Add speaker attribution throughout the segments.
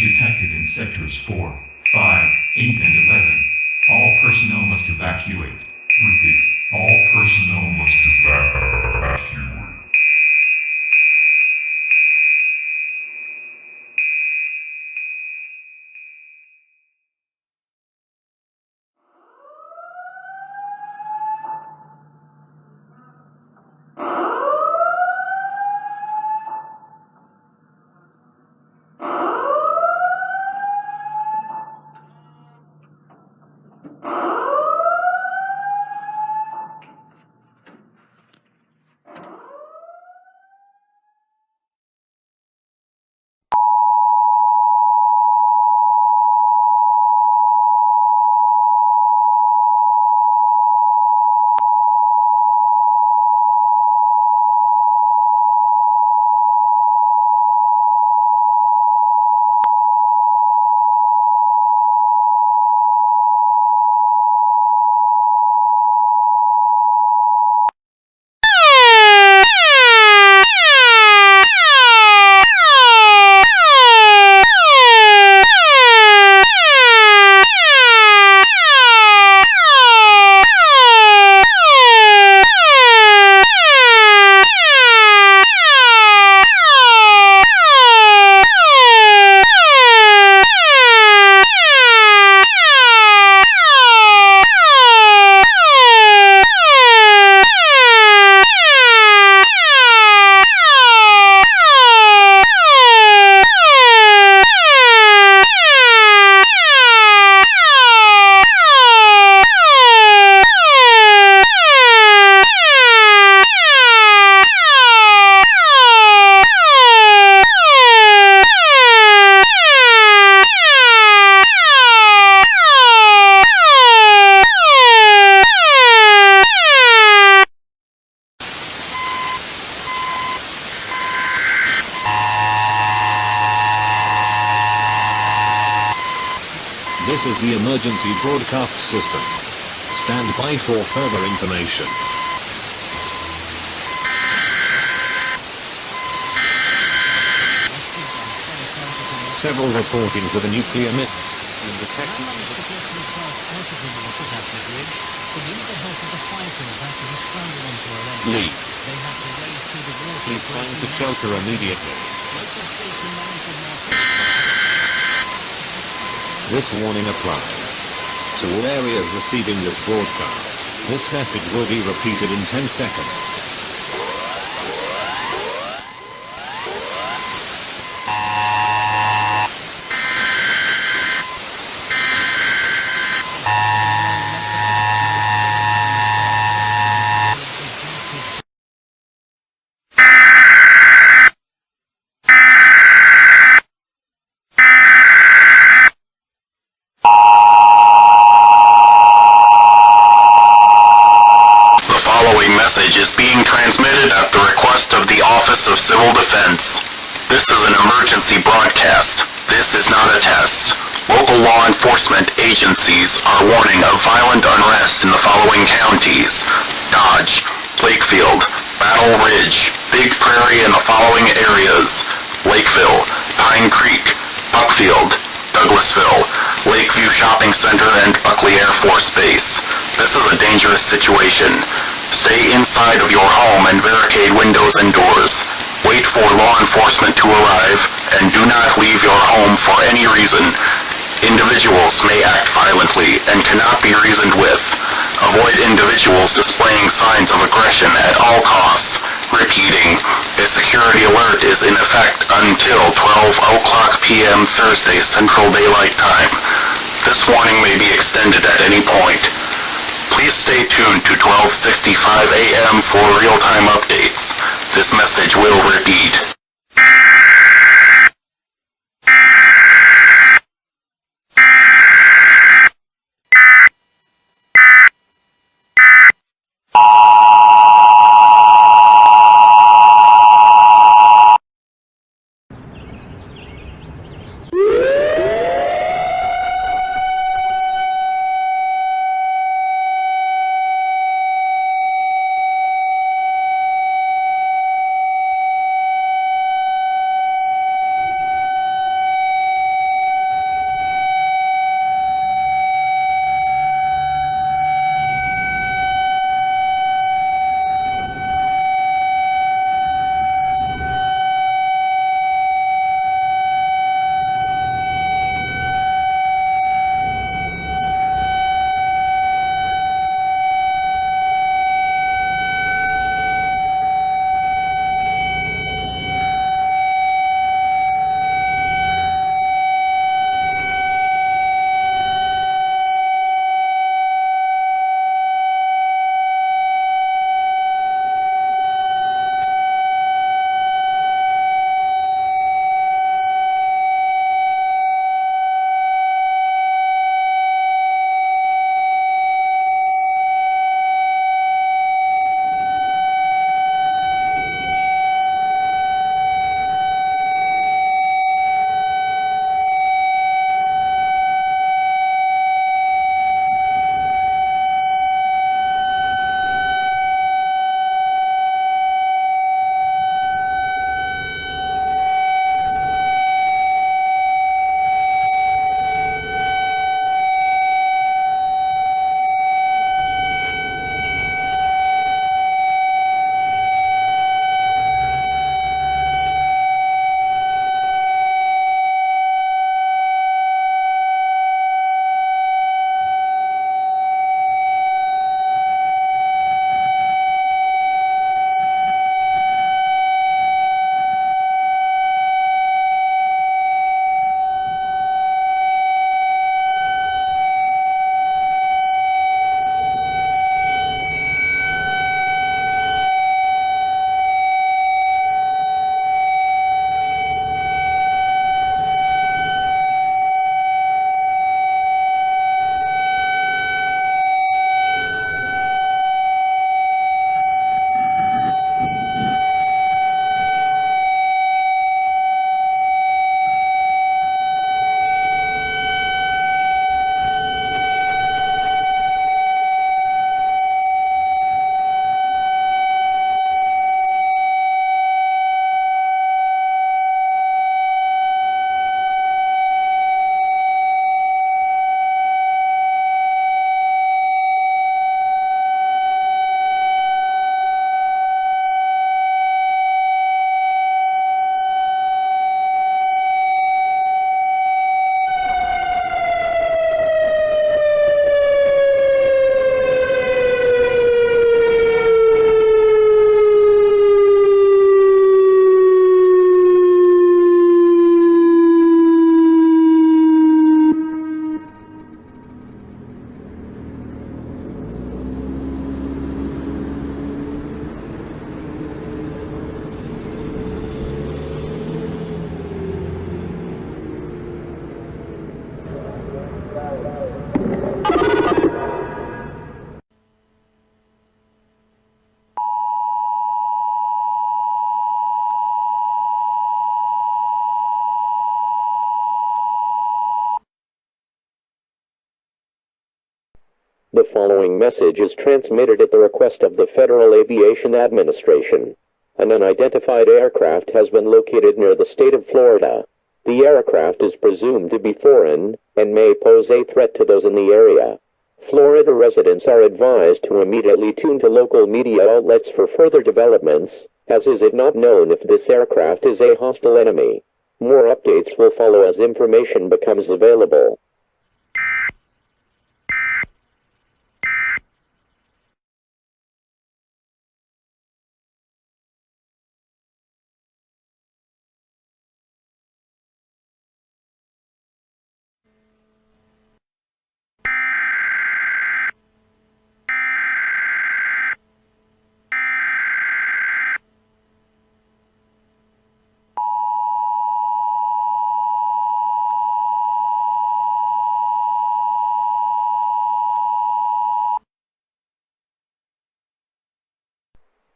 Speaker 1: detected in sectors 4, 5, 8, and 11. All personnel must evacuate. Repeat, all personnel must evacuate.
Speaker 2: This is the emergency broadcast system. Stand by for further information. Several reportings of a nuclear myth in the Leave. Please find the shelter immediately. This warning applies to all areas receiving this broadcast. This message will be repeated in 10 seconds.
Speaker 3: Is being transmitted at the request of the Office of Civil Defense. This is an emergency broadcast. This is not a test. Local law enforcement agencies are warning of violent unrest in the following counties: Dodge, Lakefield, Battle Ridge, Big Prairie, and the following areas: Lakeville, Pine Creek, Buckfield, Douglasville, Lakeview Shopping Center, and Buckley Air Force Base. This is a dangerous situation. Stay inside of your home and barricade windows and doors. Wait for law enforcement to arrive, and do not leave your home for any reason. Individuals may act violently and cannot be reasoned with. Avoid individuals displaying signs of aggression at all costs. Repeating, a security alert is in effect until 12:00 p.m. Thursday Central Daylight Time. This warning may be extended at any point. Please stay tuned to 12:65 a.m. for real-time updates. This message will repeat.
Speaker 4: The following message is transmitted at the request of the Federal Aviation Administration. An unidentified aircraft has been located near the state of Florida. The aircraft is presumed to be foreign and may pose a threat to those in the area. Florida residents are advised to immediately tune to local media outlets for further developments, as is it not known if this aircraft is a hostile enemy. More updates will follow as information becomes available.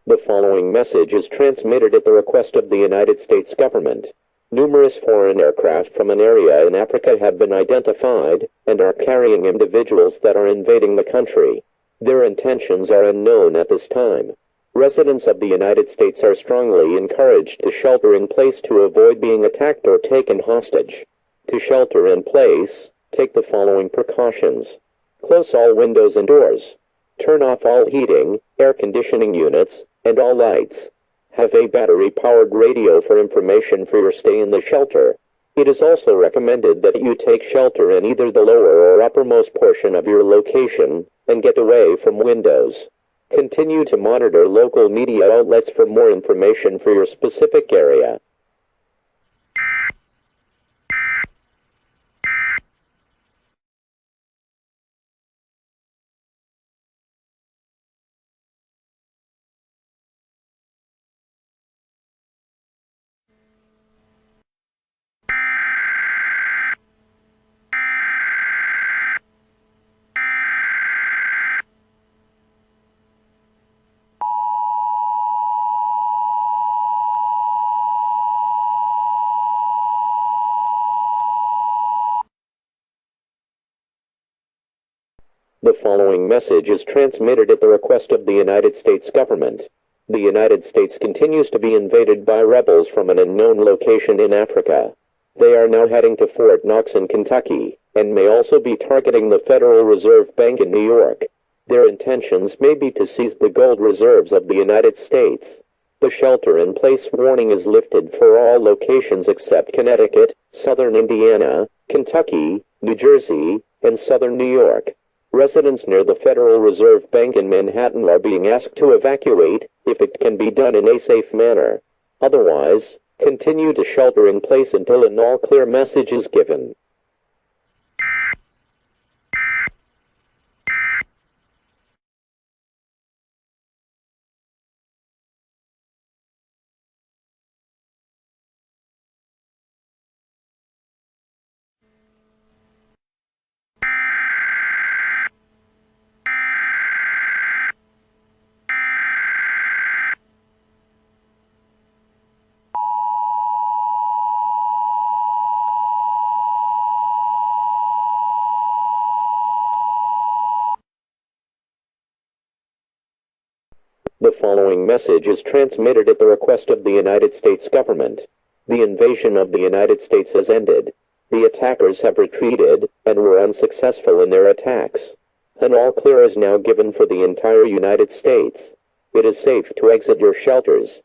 Speaker 4: The following message is transmitted at the request of the United States government. Numerous foreign aircraft from an area in Africa have been identified and are carrying individuals that are invading the country. Their intentions are unknown at this time. Residents of the United States are strongly encouraged to shelter in place to avoid being attacked or taken hostage. To shelter in place, take the following precautions. Close all windows and doors. Turn off all heating, air conditioning units, and all lights. Have a battery-powered radio for information for your stay in the shelter. It is also recommended that you take shelter in either the lower or uppermost portion of your location, and get away from windows. Continue to monitor local media outlets for more information for your specific area. The following message is transmitted at the request of the United States government. The United States continues to be invaded by rebels from an unknown location in Africa. They are now heading to Fort Knox in Kentucky, and may also be targeting the Federal Reserve Bank in New York. Their intentions may be to seize the gold reserves of the United States. The shelter-in-place warning is lifted for all locations except Connecticut, southern Indiana, Kentucky, New Jersey, and southern New York. Residents near the Federal Reserve Bank in Manhattan are being asked to evacuate, if it can be done in a safe manner. Otherwise, continue to shelter in place until an all-clear message is given. The following message is transmitted at the request of the United States government. The invasion of the United States has ended. The attackers have retreated, and were unsuccessful in their attacks. An all-clear is now given for the entire United States. It is safe to exit your shelters.